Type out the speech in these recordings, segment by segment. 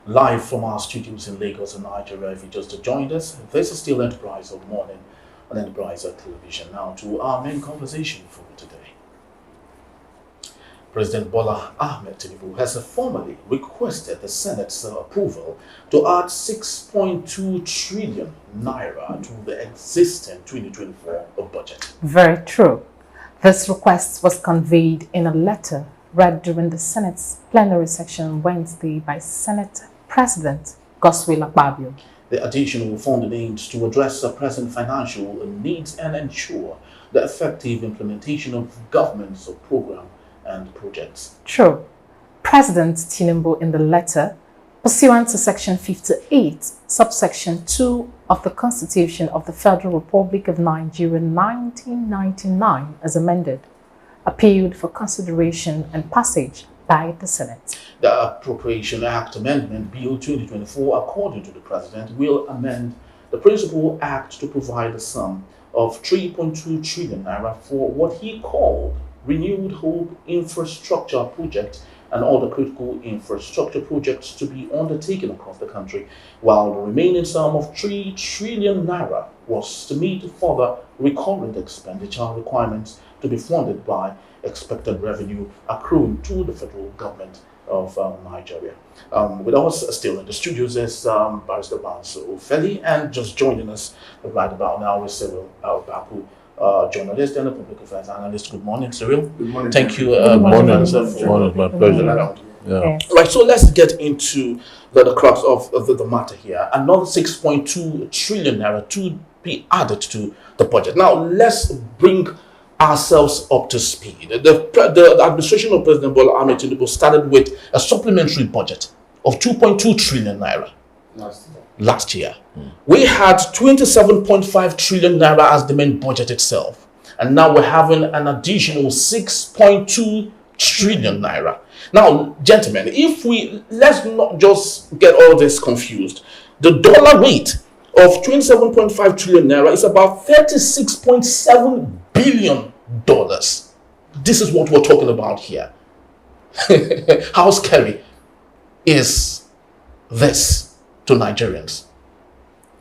Live from our studios in Lagos and Nigeria. If you just joined us, this is still Enterprise of Morning on Enterprise Television. Now to our main conversation for today. President Bola Ahmed Tinubu has formally requested the Senate's approval to add 6.2 trillion naira to the existing 2024 budget. Very true. This request was conveyed in a letter read during the Senate's plenary session Wednesday by Senate President Godswill Akpabio. The additional funding aims to address the present financial needs and ensure the effective implementation of government's program and projects. True. President Tinubu in the letter, pursuant to Section 58, subsection 2 of the Constitution of the Federal Republic of Nigeria 1999 as amended, appealed for consideration and passage by the Senate. The Appropriation Act Amendment Bill 2024, according to the President, will amend the Principal Act to provide a sum of 3.2 trillion naira for what he called Renewed Hope Infrastructure Project and other critical infrastructure projects to be undertaken across the country, while the remaining sum of 3 trillion naira was to meet further recurrent expenditure requirements to be funded by expected revenue accruing to the federal government of Nigeria. With us still in the studios is Barrister Banso Ofeli, and just joining us right about now is Cyril Baku, journalist and a public affairs analyst. Good morning, Cyril. Good morning. Thank you. Good morning. My pleasure. Yeah. Right, so let's get into the crux of the matter here. Another 6.2 trillion naira to be added to the budget. Now, let's bring ourselves up to speed. The administration of President Bola Ahmed Tinubu started with a supplementary budget of 2.2 trillion naira last year. We had 27.5 trillion naira as the main budget itself. And now we're having an additional 6.2 trillion naira. Now, gentlemen, let's not just get all this confused. The dollar rate of 27.5 trillion naira is about $36.7 billion. This is what we're talking about here. How scary is this to Nigerians?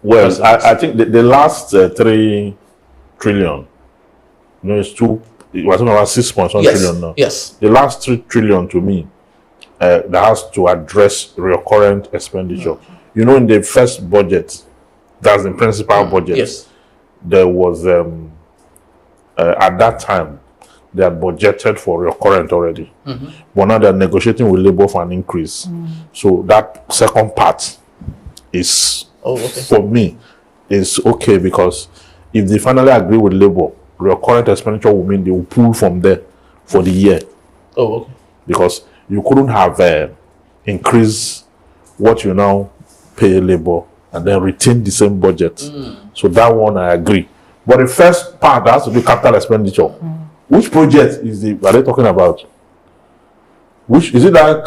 Well, I think the last 3 trillion, it's two. It was about 6.1 trillion now. Yes. The last 3 trillion to me, that has to address recurrent expenditure. In the first budget, that's the principal budget. Yes. There was at that time they had budgeted for recurrent already, but now they're negotiating with labor for an increase. So that second part is for me is okay, because if they finally agree with labor, recurrent expenditure will mean they will pull from there for the year. Oh, okay. Because you couldn't have increased what you now pay labor and then retain the same budget. So that one I agree. But the first part has to be capital expenditure. Which project are they talking about? Which is it that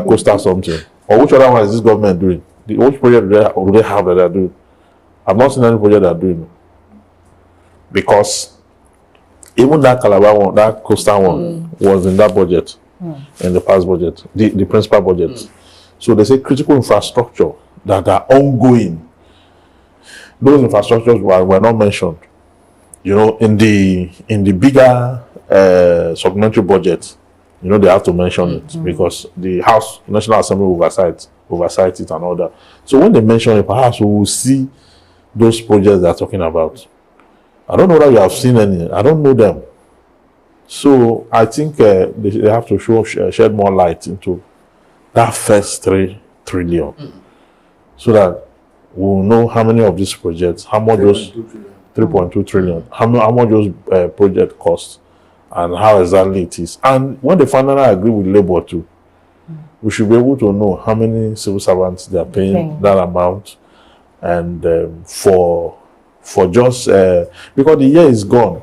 coastal something? Or which other one is this government doing? Which project do they have that they're doing? I've not seen any project they're doing. Because even that Calabar one, that coastal one, was in that budget, in the past budget, the principal budget. So they say critical infrastructure that are ongoing. Those infrastructures were not mentioned. In the bigger supplementary budget, they have to mention it because the National Assembly oversight it and all that. So when they mention it, perhaps we will see those projects they're talking about. I don't know that you have seen any. I don't know them. So I think they have to shed more light into that first 3 trillion, so that we'll know how many of these projects, how much those 3.2 trillion, how much those project costs, and how exactly it is. And when they finally agree with labor too, we should be able to know how many civil servants they are paying that amount, and for just because the year is gone.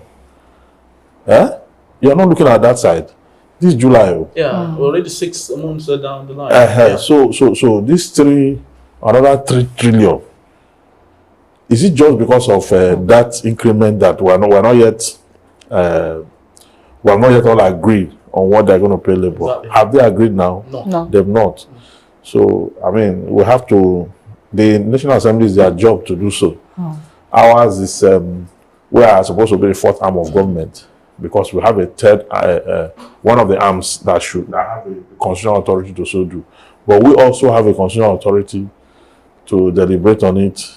You're not looking at that side. This July. Yeah, already 6 months down the line. So this another 3 trillion. Is it just because of that increment that we're not yet all agreed on what they're going to pay labor? Exactly. Have they agreed now? No. No. They've not. So, I mean, we have to, the National Assembly is their job to do so. Ours is, we are supposed to be the fourth arm of government because we have a third, one of the arms that have a constitutional authority to so do. But we also have a constitutional authority to deliberate on it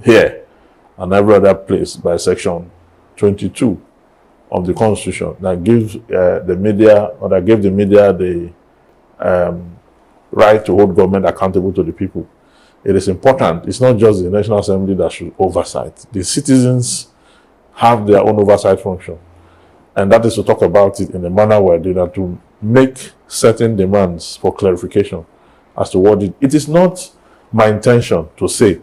here and every other place by section 22 of the Constitution that gives the media, or that gave the media the right to hold government accountable to the people. It is important. It's not just the National Assembly that should oversight. The citizens have their own oversight function. And that is to talk about it in the manner we're doing that, to make certain demands for clarification as to what it is. Not my intention to say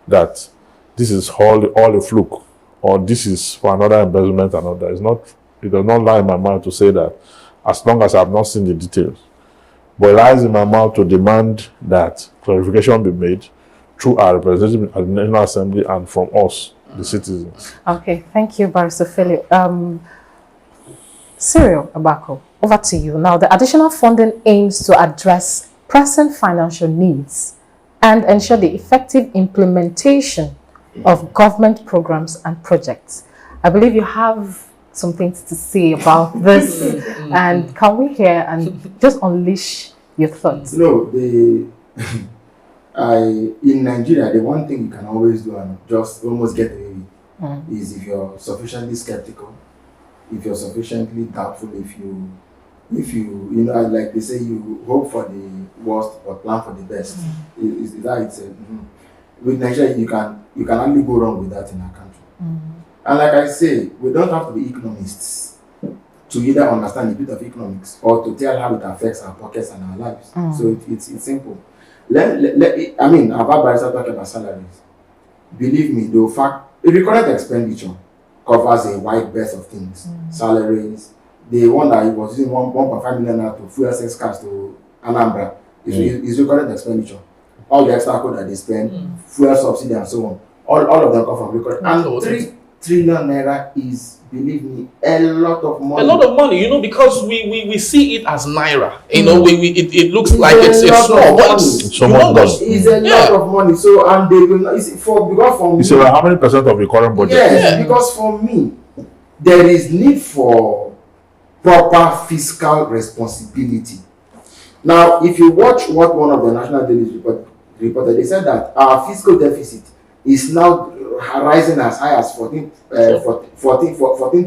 that this is all a fluke, or this is for another embezzlement and other. It does not lie in my mind to say that, as long as I have not seen the details. But it lies in my mouth to demand that clarification be made through our representative at the National Assembly and from us, the citizens. Okay, thank you, Barrister Philip. Cyril Abako, over to you. Now, the additional funding aims to address present financial needs and ensure the effective implementation of government programs and projects. I believe you have some things to say about this, and can we hear and just unleash your thoughts? No, in Nigeria, the one thing you can always do and just almost get away with is if you're sufficiently skeptical, if you're sufficiently doubtful, if you like they say, you hope for the worst but plan for the best. Is that it's with Nigeria, you can only go wrong with that in our country. And like I say, we don't have to be economists to either understand a bit of economics or to tell how it affects our pockets and our lives. So it's simple. I mean, I've had Barrister talk about salaries. Believe me, the fact recurrent expenditure covers a wide breadth of things. Salaries. The one that he was using 1.5 million to fuel 6 cars to Anambra is recurrent expenditure. All the extra code that they spend, fuel subsidy and so on, all of them come from recurrent. And 3 trillion naira is, believe me, a lot of money. A lot of money, because we see it as naira. It looks like it's small, but it's humongous. It's a lot of money. So, and they will not, because for me, you say, well, how many percent of the current budget? Yes, because for me, there is need for proper fiscal responsibility. Now, if you watch what one of the national dailies reported, they said that our fiscal deficit is now rising as high as 14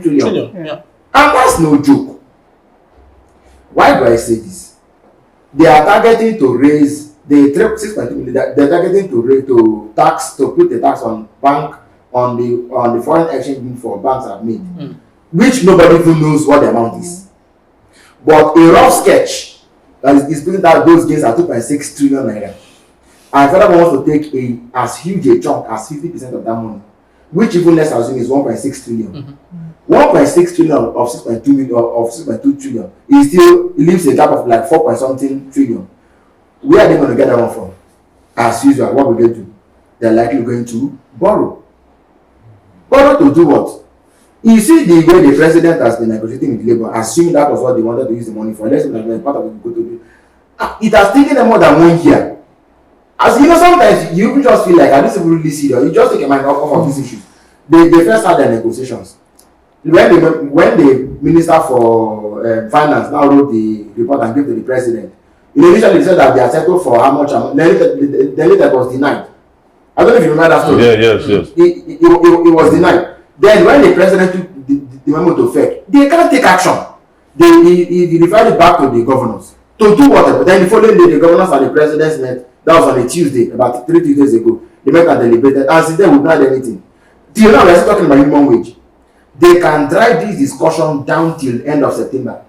trillion. Yeah. And that's no joke. Why do I say this? They are targeting to raise the 6.2 million. They're targeting to put the tax on the foreign exchange for banks have made, which nobody even knows what the amount is. But a rough sketch that is putting that those gains are 2.6 trillion naira. And federal wants to take as huge a chunk as 50% of that money, which even let's assume is 1.6 trillion. 1.6 trillion of 6.2 million of 6.2 trillion, it still leaves a gap of like 4 trillion. Where are they going to get that one from? As usual, what will they do? They're likely going to borrow. Borrow to do what? You see the way the president has been negotiating with Labour, assuming that was what they wanted to use the money for. Let's say part of it go to do. It has taken them more than 1 year. As sometimes you just feel like, are these people really serious? You just take a mind off of these issues. They first had their negotiations. When the minister for finance now wrote the report and gave to the president, initially they said that they are settled for how much amount. Then later it was denied. I don't know if you remember that story. Yes. It was denied. Then when the president took the memo to effect, they can't take action. He referred it back to the governors to do whatever. Then the following day, the governors and the presidents met. That was on a Tuesday, about 3 Tuesdays ago. They met and deliberated, and since then we've not done anything. Till now, we're still talking about minimum wage. They can drive this discussion down till end of September.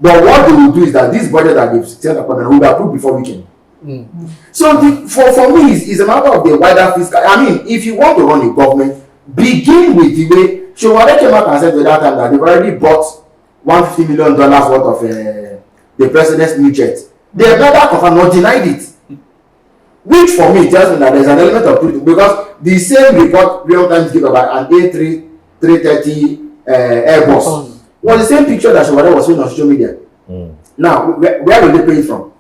But what they will do is that this budget that they've set up will be approved before weekend. So for me, it's a matter of the wider fiscal. I mean, if you want to run a government, begin with the way. Showore came out and said at that time that they've already bought $150 million worth of the president's new jet. They have never confirmed nor denied it. Which for me tells me that there's an element of truth, because the same report real times give about an A330 Airbus was the same picture that Showore was showing on social media. Now, where will they pay it from?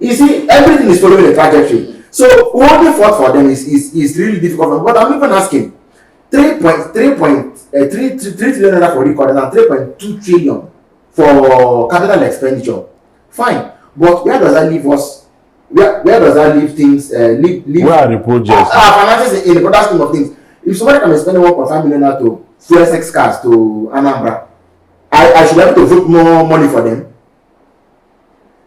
You see, everything is following a trajectory. So holding forth for them is really difficult. But I'm even asking, 3 trillion naira for recording and 3.2 trillion for capital expenditure. Fine, but where does that leave us? Where does that leave things? Leave where are the projects? Finances in the broader scheme of things. If somebody can be spending 1.5 million naira to fuel 6 cars to Anambra, I should be able to vote more money for them.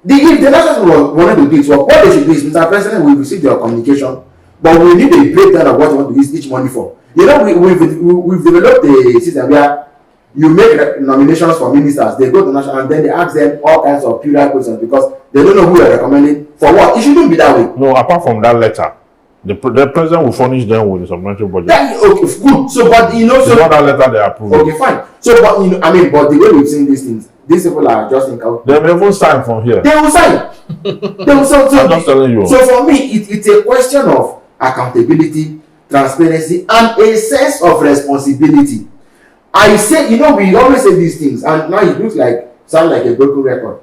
If the national wanted to do it, well, what they should do is, Mr. President, we receive your communication, but we need a breakdown of what you want to use each money for. You know, we've developed a system where you make nominations for ministers, they go to national, and then they ask them all kinds of period questions because they don't know who you're recommending for what. It shouldn't be that way. No, apart from that letter, the president will furnish them with the supplementary budget. That, okay, good. So, but you know, so not that letter they approve. Okay, fine. So, but you know, I mean, but the way we've seen these things, these people are just in count. They may even sign from here. They will sign. They will sign. So, I'm just telling you. So for me, it's a question of accountability, transparency, and a sense of responsibility. I say, you know, we always say these things, and now it looks like sound like a broken record.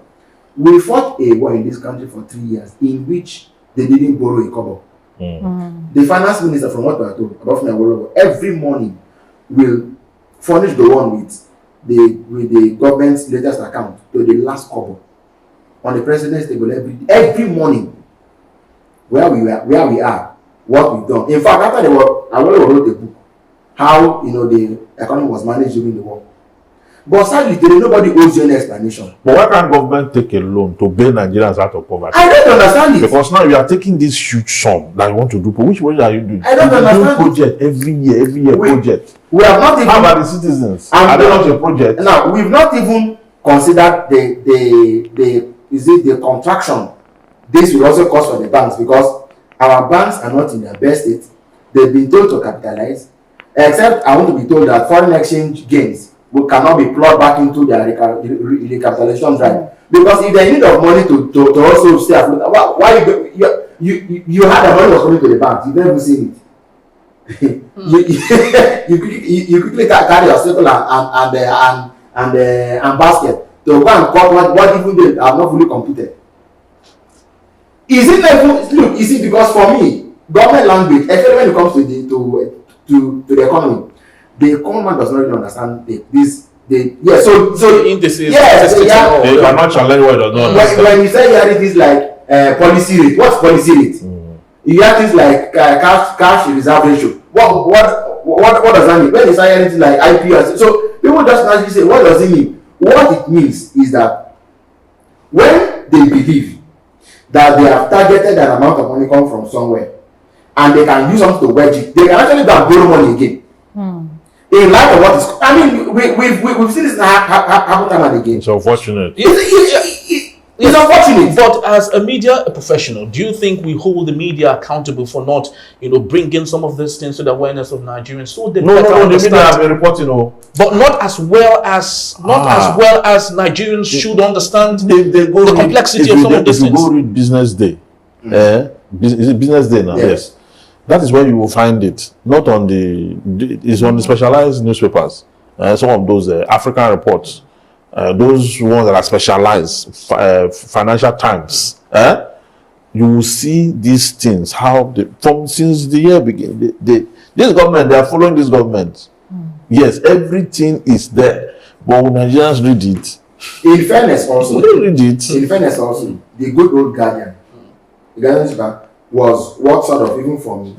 We fought a war in this country for 3 years, in which they didn't borrow a kobo. The finance minister, from what we are told, above my every morning will furnish the one with the government's latest account to the last kobo on the president's table every morning. Where we are, what we've done. In fact, after the war, I wrote a book how, you know, the economy was managed during the war. But sadly, today nobody owes you any explanation. But why can't government take a loan to bail Nigerians out of poverty? I don't understand it. Because now you are taking this huge sum that you want to do. Which project are you doing? I don't understand. Project every year project. We have not even. How about the citizens? Are they not a project? Now we've not even considered the contraction. This will also cost for the banks because our banks are not in their best state. They've been told to capitalize, except I want to be told that foreign exchange gains cannot be plugged back into their recapitalization drive. Because if they need of money to also stay afloat, why you had the money was coming to the bank, you've never seen it. you quickly carry your circle and basket to go and cut what even they have not fully computed. Is it like, look, you see, because for me, government language, especially when it comes to the economy, the common man does not really understand this. So the indices. Yes, they cannot challenge what does not understand. When you say you hear things like policy rate, what's policy rate? You hear things like cash reserve ratio. What does that mean? When you say anything like IPS, so people just naturally say, what does it mean? What it means is that when they believe that they have targeted an amount of money come from somewhere, and they can use something to wedge it, they can actually go and borrow money again. In light of what is, I mean, we've seen this happen time and again. It's unfortunate. It's unfortunate. But as a media professional, do you think we hold the media accountable for not, bringing some of these things to the awareness of Nigerians so they better the understand? media have been reporting, but not as well as Nigerians should understand they go the complexity of some of these things. If you go read Business Day, is it Business Day now? Yes. That is where you will find it. Not on it's on the specialized newspapers. Some of those African reports, those ones that are specialized, Financial Times. You will see these things. How since the year began, this government, they are following this government. Yes, everything is there, but when Nigerians read it. In fairness, also, the good old Guardian, the Guardian Bank, was what sort of, even for me,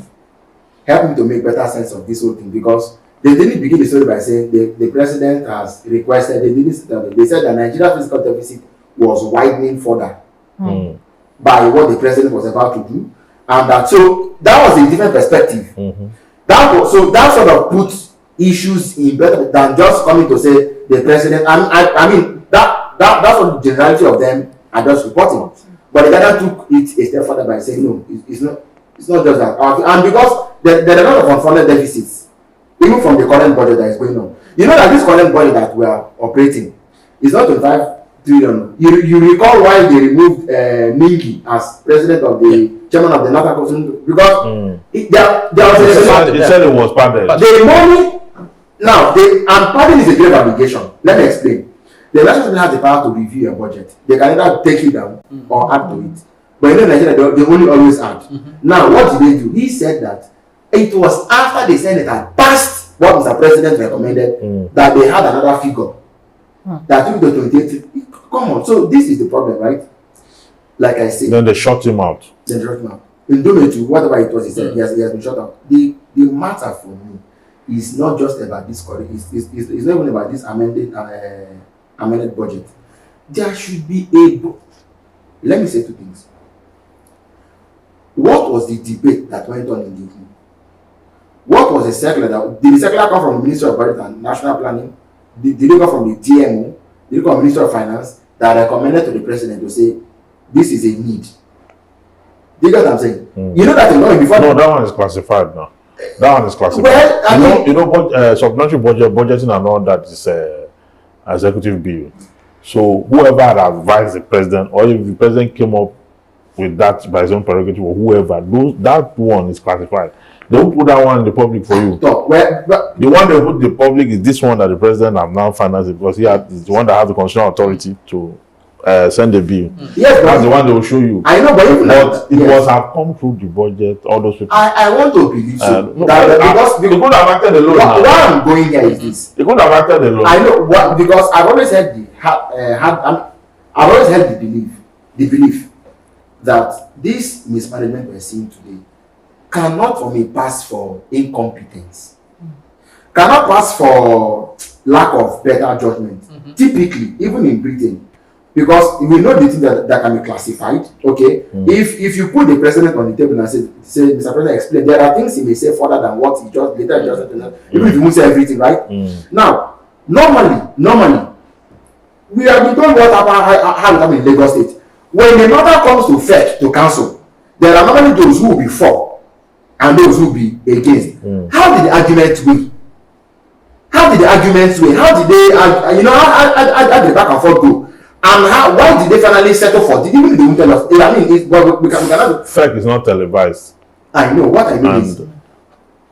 helped me to make better sense of this whole thing, because they didn't begin the story by saying the president has requested, they said that Nigeria's fiscal deficit was widening further by what the president was about to do, and that was a different perspective. That sort of puts issues in better than just coming to say the president. I mean that's what the generality of them are just reporting. But the Guardian took it a step further by saying, no, it's not just that. And because there are a lot of unfunded deficits, even from the current budget that is going on. You know that this current budget that we are operating is not 25 trillion. You recall why they removed Mingi as president of the chairman of the National Council, because they said it was padded. The money, now, and padding is a grave allegation. Let me explain. The National Assembly has the power to review a budget. They can either take it down or add to it. But you know, Nigeria, they only always add. Now, what did they do? He said that it was after the Senate had passed what Mr. President recommended that they had another figure that took the 28. Come on, so this is the problem, right? Like I said. Then they shut him out. Then they shut him out. In Dometu, whatever it was, he said, he has been shut out. The matter for me is not just about this correct. It's not even about this amended budget. There should be let me say two things. What was the debate that went on in the EU? What was the circular did the circular come from the Ministry of Budget and National Planning? Did it come from the TMO? Did it come from the Ministry of Finance that recommended to the president to say this is a need? Do you get what I'm saying? You know that before. No, that one is classified now. That one is classified. Well, supplementary budgeting and all that is executive bill. So whoever had advised the president, or if the president came up with that by his own prerogative, or whoever, that one is classified. They won't put that one in the public for you. The one they put in the public is this one that the president have now financed because is the one that has the constitutional authority to send a bill. Yes, that's the one they will show you. I know, but it was have come through the budget. All those people. I want to believe so. Because they could have acted alone. Why I'm going here is this. They could have acted alone. I know because I've always had I've always had the belief that this mismanagement we're seeing today cannot for me pass for incompetence, cannot pass for lack of better judgment. Typically, even in Britain, because we know the things that can be classified. Okay, if you put the president on the table and say Mr. President, explain, there are things he may say further than what he just later said, even if he won't say everything, right? Now, normally, we have been told what happened in Lagos State. When the matter comes to FEC, to council, there are normally those who will be for and those who will be against. How did the arguments weigh? How did they, how did the back and forth go? And why did they finally settle for it? Even if they won't tell us. I mean, we cannot. FEC is not televised. I know, what I mean is.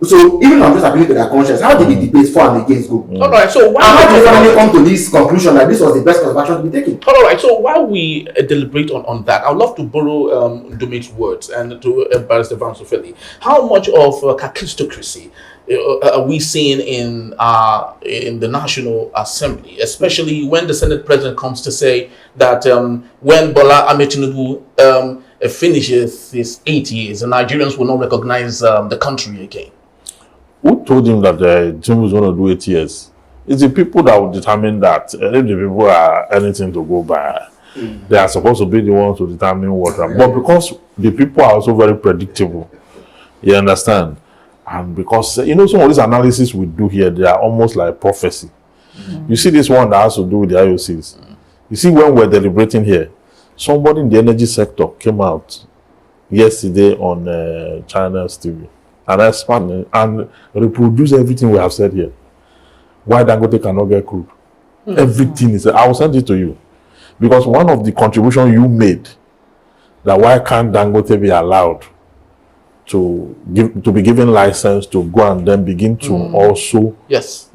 So even I'm just appealing to their conscience. How did the debate for and against go? All right. So why how did they finally come to this conclusion that this was the best course of action to be taken? All right. So while we deliberate on that, I'd love to borrow Domit's words and to Barrister Vansufeli. How much of kakistocracy are we seeing in the National Assembly, especially when the Senate President comes to say that when Bola Ahmed Tinubu finishes his 8 years, the Nigerians will not recognize the country again? Who told him that Tinubu is going to do 8 years? It's the people that will determine that. If the people are anything to go by, they are supposed to be the ones to determine what. But because the people are also very predictable, you understand? And because, some of these analysis we do here, they are almost like prophecy. You see this one that has to do with the IOCs. You see, when we're deliberating here, somebody in the energy sector came out yesterday on China's TV and reproduced everything we have said here. Why Dangote cannot get crude? Everything is. I will send it to you, because one of the contributions you made that why can't Dangote be allowed to be given license to go and then begin to also that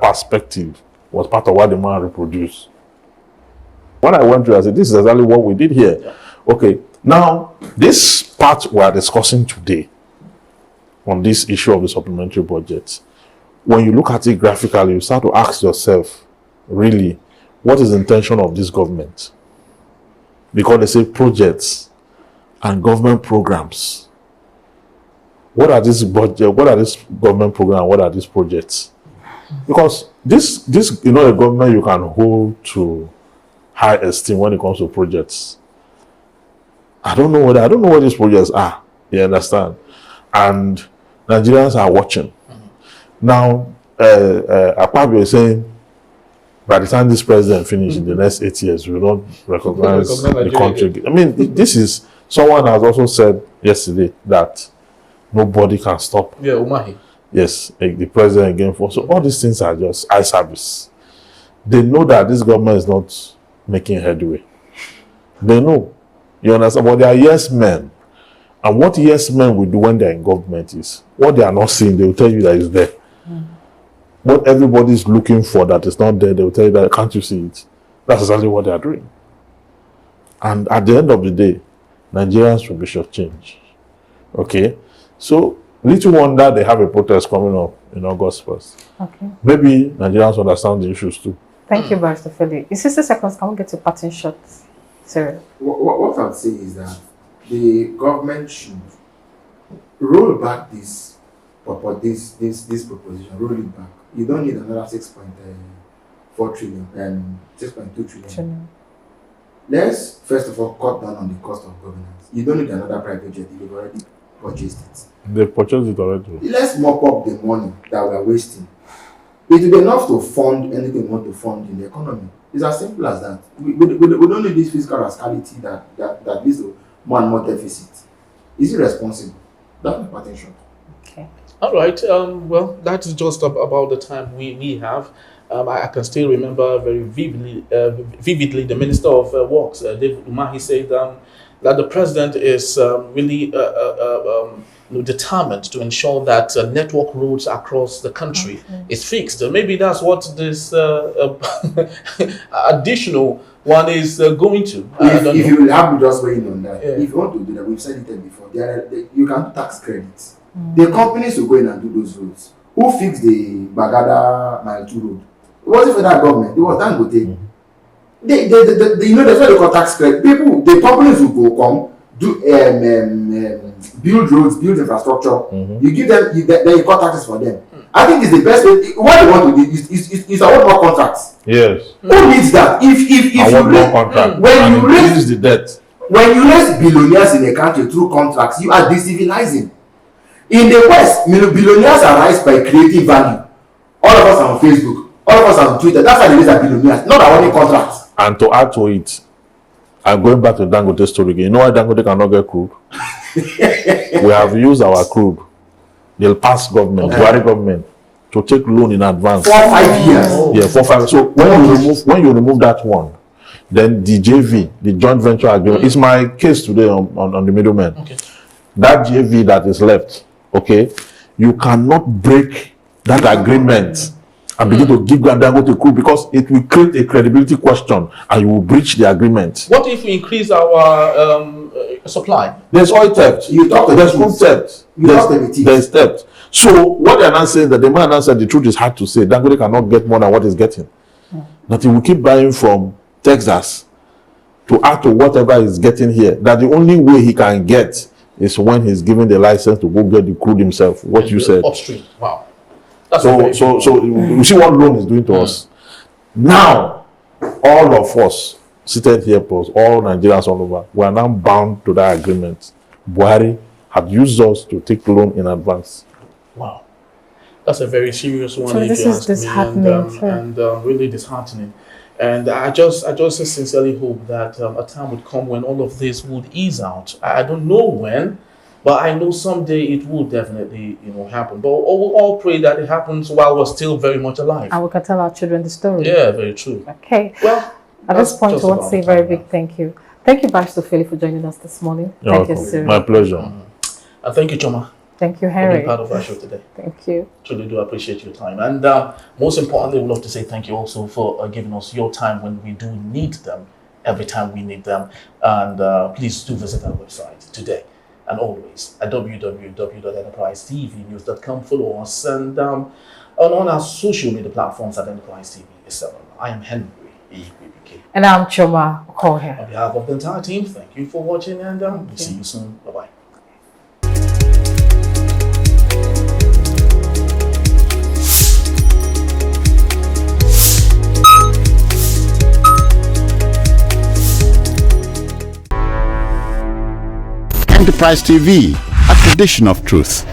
perspective was part of what the man reproduced. When I went to, I said, this is exactly what we did here. Yeah. Okay, now this part we are discussing today on this issue of the supplementary budget, when you look at it graphically, you start to ask yourself, really, what is the intention of this government? Because they say projects and government programs. What are these budget? What are these government programs? What are these projects? Because this a government you can hold to high esteem when it comes to projects. I don't know what these projects are. You understand? And Nigerians are watching. Now, Akpabio is saying, by the time this president finishes in the next 8 years, we will not recognize the country. I mean, this is, someone has also said yesterday that nobody can stop. Yeah, Umahi. Yes, the president again. So all these things are just eye service. They know that this government is not making headway. They know. You understand? But they are yes men. And what yes men will do when they are in government is, what they are not seeing, they will tell you that it's there. What everybody is looking for that is not there, they will tell you that, can't you see it? That's exactly what they are doing. And at the end of the day, Nigerians will be shortchanged. Okay? So, little wonder they have a protest coming up in August 1st. Okay. Maybe Nigerians understand the issues too. Thank you, Barrister Philly. In 60 seconds, can we get to parting shots? Sir. What I'd say is that the government should roll back this proposition, roll it back. You don't need another 6.4 trillion and 6.2 trillion. Let's first of all cut down on the cost of governance. You don't need another private jet. You've already purchased it. They've purchased it already. Let's mop up the money that we are wasting. It will be enough to fund anything we want to fund in the economy. It's as simple as that. We don't need this fiscal rascality that leads to more and more deficit. Is it responsible? That's my potential. Okay. All right. Well, that is just about the time we have. I can still remember very vividly the Minister of Works, David Umahi, said that the president is really determined to ensure that network roads across the country is fixed. Maybe that's what this additional one is going to. If you will have me just weighing on that, if you want to do that, we've said it before, you can do tax credits. The companies will go in and do those roads. Who fixed the Bagada Mile 2 road? It wasn't federal government, it was Dangote. That's what they call tax credit. The companies will go come, do build roads, build infrastructure. You give them, then you cut taxes for them. I think it's the best way. What they want to do is award more contracts. Yes. Who needs that? If award more contracts. When you raise the debt. When you raise billionaires in a country through contracts, you are decivilizing. In the West, billionaires arise by creating value. All of us are on Facebook. All of us are on Twitter. That's why they raise billionaires, not awarding contracts. And to add to it, I'm going back to Dangote story again. You know why Dangote cannot get crude? We have used our crude, the past government, Buhari government, to take loan in advance. 4-5 years. Yeah, 4-5. So when you remove that one, then the JV, the joint venture agreement, is my case today on the middleman. Okay. That JV that is left, okay, you cannot break that agreement and begin to give Dangote crude because it will create a credibility question and you will breach the agreement. What if we increase our supply? There's oil theft. You talk to There's the food theft. There's theft. So what they're not saying that the man answered the truth is hard to say. Dangote cannot get more than what he's getting. That he will keep buying from Texas to add to whatever he's getting here. That the only way he can get is when he's given the license to go get the crude himself. What you said. Upstream. Wow. That's So you see what loan is doing to us. Now, all of us seated here, all Nigerians all over, we are now bound to that agreement. Buhari had used us to take loan in advance. Wow. That's a very serious one. So this is disheartening. And really disheartening. And I just sincerely hope that a time would come when all of this would ease out. I don't know when, but I know someday it will definitely, happen. But we'll all pray that it happens while we're still very much alive. And we can tell our children the story. Yeah, very true. Okay. Well, at this point, I want to say a very big thank you. Thank you, Barrister Philly, for joining us this morning. Thank you, Cyril. My pleasure. And thank you, Choma. Thank you, For Harry. being part of our show today. Thank you. Truly do appreciate your time. And most importantly, we'd love to say thank you also for giving us your time when we do need them, every time we need them. And please do visit our website today and always at www.enterprisetvnews.com. Follow us and on our social media platforms at Enterprise TV, etc. I am Henry EBBK. And I'm Choma Okoye. On behalf of the entire team, thank you for watching and we'll see you soon. Bye-bye. Enterprise TV, a tradition of truth.